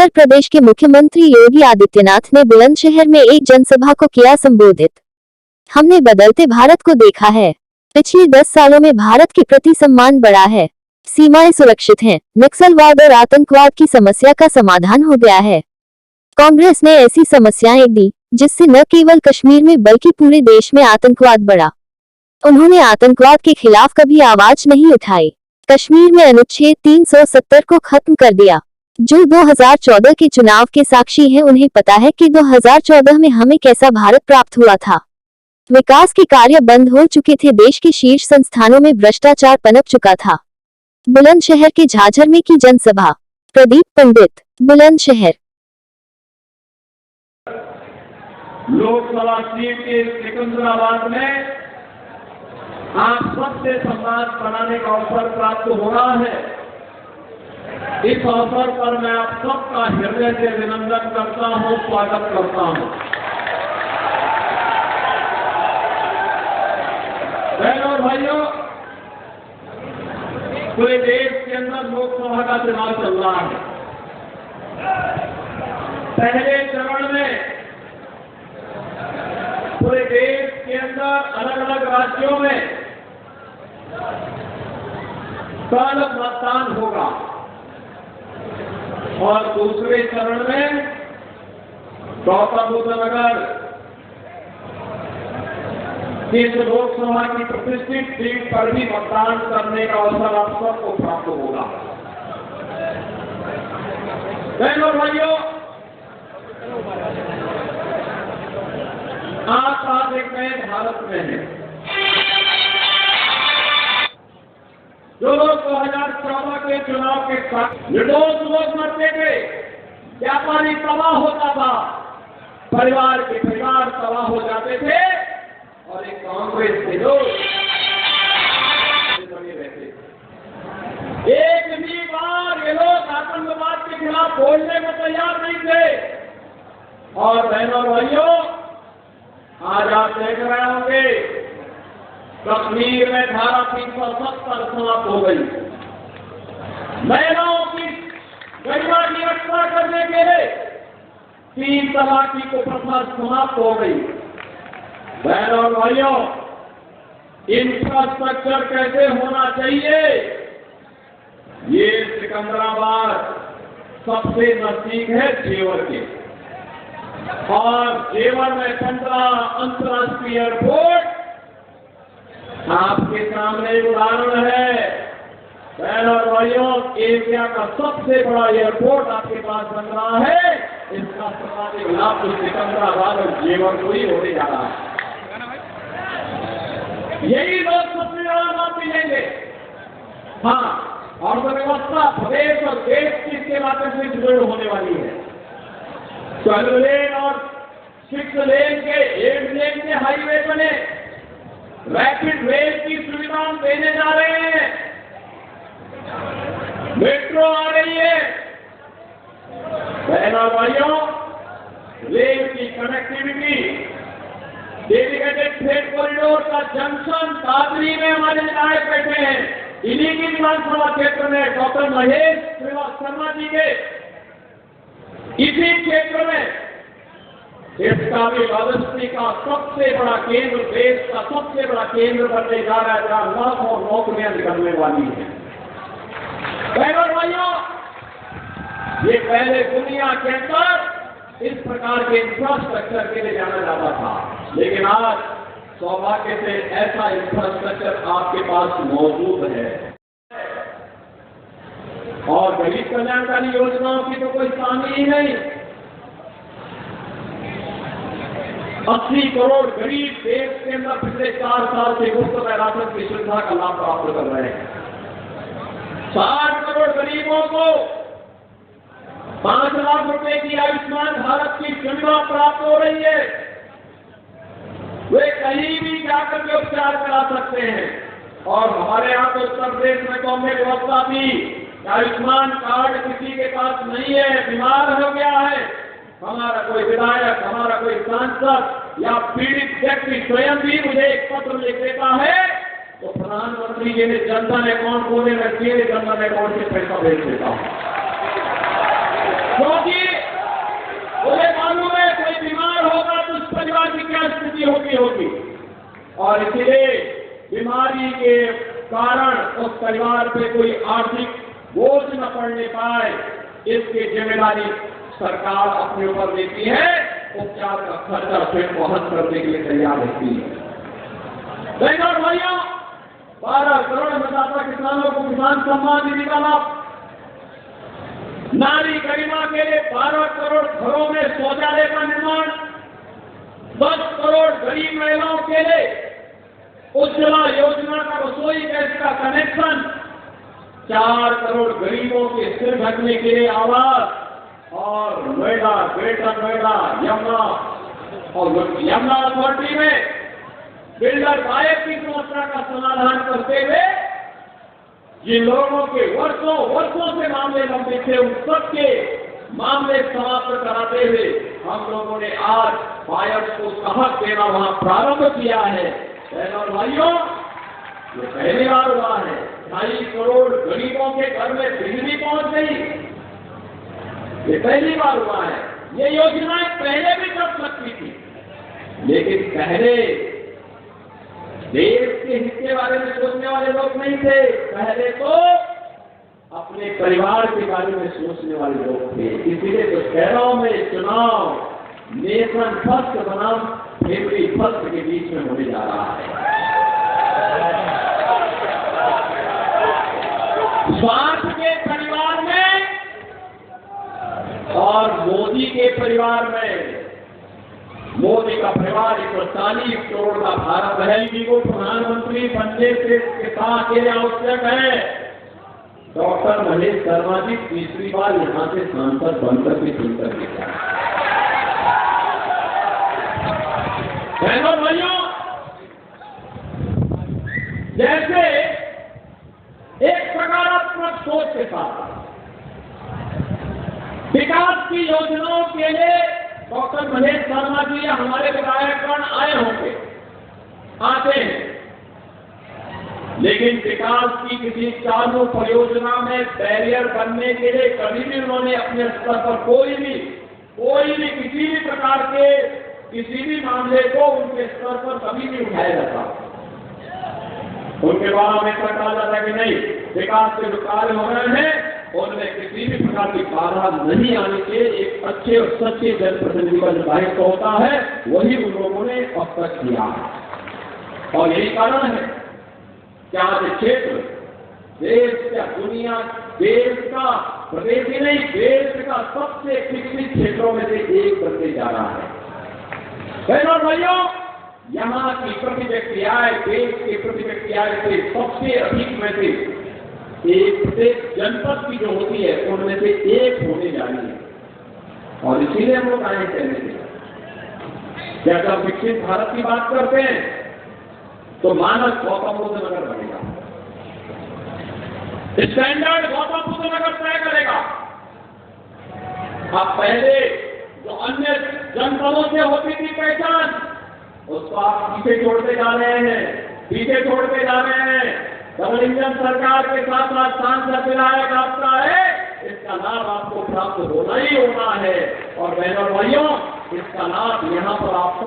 उत्तर प्रदेश के मुख्यमंत्री योगी आदित्यनाथ ने बुलंदशहर में एक जनसभा को किया संबोधित। हमने बदलते भारत को देखा है। पिछले 10 सालों में भारत के प्रति सम्मान बढ़ा है। सीमाएं सुरक्षित हैं। नक्सलवाद और आतंकवाद की समस्या का समाधान हो गया है। कांग्रेस ने ऐसी समस्याएं दी जिससे न केवल कश्मीर में बल्कि पूरे देश में आतंकवाद बढ़ा। उन्होंने आतंकवाद के खिलाफ कभी आवाज नहीं उठाई। कश्मीर में अनुच्छेद 370 को खत्म कर दिया। जो 2014 के चुनाव के साक्षी हैं, उन्हें पता है कि 2014 में हमें कैसा भारत प्राप्त हुआ था। विकास के कार्य बंद हो चुके थे। देश के शीर्ष संस्थानों में भ्रष्टाचार पनप चुका था। बुलंदशहर के झाझर में की जनसभा। प्रदीप पंडित, बुलंदशहर। लोकसभा सीट के सिकंदराबाद में आप सबसे संवाद बनाने का अवसर प्राप्त हो रहा है। इस अवसर पर मैं आप सबका हृदय से अभिनंदन करता हूं, स्वागत करता हूं। बहनों और भाइयों, पूरे देश के अंदर लोकसभा का चुनाव चल रहा है। पहले चरण में पूरे देश के अंदर अलग अलग राज्यों में कल मतदान होगा और दूसरे चरण में गौतम बुद्ध नगर इस लोकसभा की प्रतिष्ठित सीट पर भी मतदान करने का अवसर आप सबको प्राप्त होगा। बहनों भाइयों, आप एक नए भारत में हैं। जो लोग 2014 के चुनाव के साथ निर्दोष लोग मरते थे, व्यापारी तबाह होता था, परिवार के परिवार तबाह हो जाते थे और एक कांग्रेस के लोग बने रहते थे। एक भी बार ये लोग आतंकवाद के खिलाफ बोलने को तैयार नहीं थे। और बहनों भाइयों, आज आप देख रहे होंगे कश्मीर में धारा 370 समाप्त हो गई। महिलाओं की गरिमा की रक्षा करने के लिए 3 तलाक की कुप्रथा समाप्त हो गई। बहनों और भाइयों, इंफ्रास्ट्रक्चर कैसे होना चाहिए, ये सिकंदराबाद सबसे नजदीक है जेवर के, और जेवर में 15 अंतर्राष्ट्रीय एयरपोर्ट आपके सामने एक उदाहरण है। बहनों और भाइयों, एशिया का सबसे बड़ा एयरपोर्ट आपके पास बन रहा है। इसका सर्वाधिक लाभ तो सिकंदराबाद और जेवर को ही होने जा रहा है। यही लोग सबसे ज्यादा लाभ मिलेंगे। हाँ, और व्यवस्था प्रदेश और देश की इसके माध्यम से सुदृढ़ होने वाली है। 12 लेन और 6 लेन के 8 लेन के हाईवे बने, रैपिड रेल की सुविधा देने जा रहे हैं, मेट्रो आ रही है। बहनों भाइयों, रेल की कनेक्टिविटी, डेडिकेटेड फ्रेट कॉरिडोर का जंक्शन दादरी में हमारे विधायक बैठे हैं। इन्हीं की विधानसभा क्षेत्र में डॉक्टर महेश शर्मा जी के इसी क्षेत्र में इसका भी लॉजिस्टिक का सबसे बड़ा केंद्र, देश का सबसे बड़ा केंद्र बनने जा रहा है, जहां लाखों नौकरियां निकलने वाली है। बहनों भाइयों, ये पहले दुनिया के अंदर इस प्रकार के इंफ्रास्ट्रक्चर के लिए जाना जाता था, लेकिन आज सौभाग्य से ऐसा इंफ्रास्ट्रक्चर आपके पास मौजूद है। और गरीब कल्याणकारी योजनाओं की तो कोई कमी ही नहीं। 80 करोड़ गरीब देश के अंदर पिछले 4 साल से मुफ्त में राशन की सुविधा का लाभ प्राप्त कर रहे हैं। 60 करोड़ गरीबों को 5 लाख रुपए की आयुष्मान भारत की सुविधा प्राप्त हो रही है। वे कहीं भी जाकर के उपचार करा सकते हैं। और हमारे यहाँ तो उत्तर प्रदेश में तो हमने व्यवस्था दी, आयुष्मान कार्ड किसी के पास नहीं है, बीमार हो गया है, हमारा कोई विधायक, हमारा कोई सांसद या पीड़ित व्यक्ति स्वयं भी मुझे एक पत्र लिख देता है तो प्रधानमंत्री जी ने जनधन अकाउंट खोले, मैं सीधे जनधन अकाउंट से पैसा भेज देता हूं। क्योंकि मुझे मालूम है कोई बीमार होगा तो उस परिवार की क्या स्थिति होगी और इसलिए बीमारी के कारण उस परिवार पे कोई आर्थिक बोझ न पड़ने पाए, इसकी जिम्मेदारी सरकार अपने ऊपर लेती है, उपचार का खर्चा स्वयं वहन करने के लिए तैयार रहती है। बहनों और भाइयों, 12 करोड़ मतदाता किसानों को किसान सम्मान निधि का लाभ, नारी गरिमा के लिए 12 करोड़ घरों में शौचालय का निर्माण, 10 करोड़ गरीब महिलाओं के लिए उज्ज्वला योजना का रसोई गैस का कनेक्शन, 4 करोड़ गरीबों के सिर ढकने के लिए आवास और नोएडा, ग्रेटर नोएडा, यमुना अथॉरिटी में बिल्डर गायब की समस्या का समाधान करते हुए जिन लोगों के वर्षों से मामले लंबित थे उन सबके मामले समाप्त कराते हुए हम लोगों ने आज बायर्स को सहक देना वहां प्रारंभ किया है। बहनों और भाइयों, ये पहली बार हुआ है, 2.5 करोड़ गरीबों के घर में बिजली पहुंच गई, ये पहली बार हुआ है। ये योजनाएं पहले भी कर सकती थी, लेकिन पहले देश के हित के बारे में सोचने वाले लोग नहीं थे, पहले तो अपने परिवार के बारे में सोचने वाले लोग थे। इसीलिए तो शहरों में चुनाव नेशन फर्स्ट बनाम फैमिली फर्स्ट के बीच में होने जा रहा है। स्वार्थ के परिवार में और मोदी के परिवार में, मोदी का परिवार 140 करोड़ का भारत है, जी को प्रधानमंत्री बनने से इसके साथ ये आवश्यक है। डॉक्टर महेश शर्मा जी तीसरी बार यहां से सांसद बनकर के चुनकर दिखा। बहनों भाइयों, जैसे एक सकारात्मक सोच के साथ विकास की योजनाओं के लिए डॉक्टर महेश शर्मा जी या हमारे विधायकगण आए होंगे, आते हैं, लेकिन विकास की किसी चालू परियोजना में बैरियर बनने के लिए कभी भी उन्होंने अपने स्तर पर कोई भी किसी भी प्रकार के किसी भी मामले को उनके स्तर पर कभी नहीं उठाया जाता। उनके द्वारा हमेशा कहा जाता है कि नहीं, विकास के जो कार्य हो रहे हैं उनमें किसी भी प्रकार की बाधा नहीं आने के एक अच्छे और सच्चे जनप्रतिनिधि का जो दायित्व होता है वही उन लोगों ने अब तक किया है। और यही कारण है कि आज क्षेत्र देश या दुनिया, देश का, प्रदेश ही नहीं देश का सबसे विकसित क्षेत्रों में से एक बनते जा रहा है। बहनों और भाइयों, यहाँ की प्रति व्यक्ति आय, देश के प्रति व्यक्ति आय से सबसे अधिक में से एक जनपद की जो होती है उनमें से एक होने जा रही है। और इसीलिए हम लोग आए कहने थे, क्या जब विकसित भारत की बात करते हैं तो मानक गौतम बुद्ध नगर बनेगा, स्टैंडर्ड गौतम बुद्ध नगर तय करेगा। अब पहले जो अन्य जनपदों से होती थी पहचान, उसको आप पीछे छोड़ते जा रहे हैं। डबल इंजन सरकार के साथ सांसद विधायक आपका है, इसका लाभ आपको प्राप्त होना ही होना है। और बहनों भाइयों, इसका लाभ यहाँ पर आप